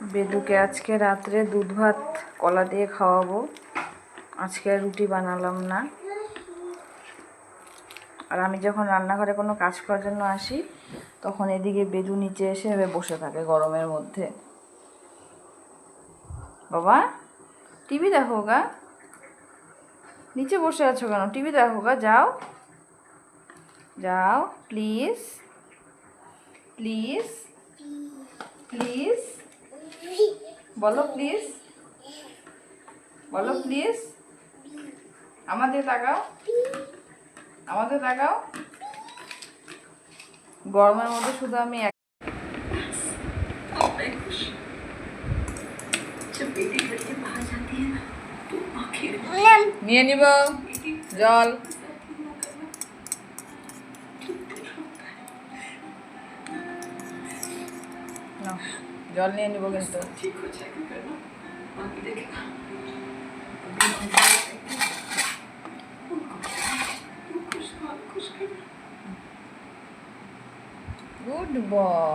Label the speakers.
Speaker 1: বেদুকে আজকে রাত্রে দুধ ভাত কলা দিয়ে খাওয়াবো। আজকে রুটি বানালাম না। আর আমি যখন রান্নাঘরে কোনো কাজ করার জন্য আসি তখন এদিকে বেদু নিচে এসে বসে থাকে গরমের মধ্যে। বাবা টিভি দেখো গা, নিচে বসে আছো কেন? টিভি দেখো গা, যাও যাও প্লিজ প্লিজ প্লিজ বলো, প্লিজ বলো, প্লিজ। আমাদের তাকাও, আমাদের তাকাও। গরমের মধ্যে শুধু আমি নিয়ে নিব জল। জল নিয়ে নিব কিন্তু। Good boy.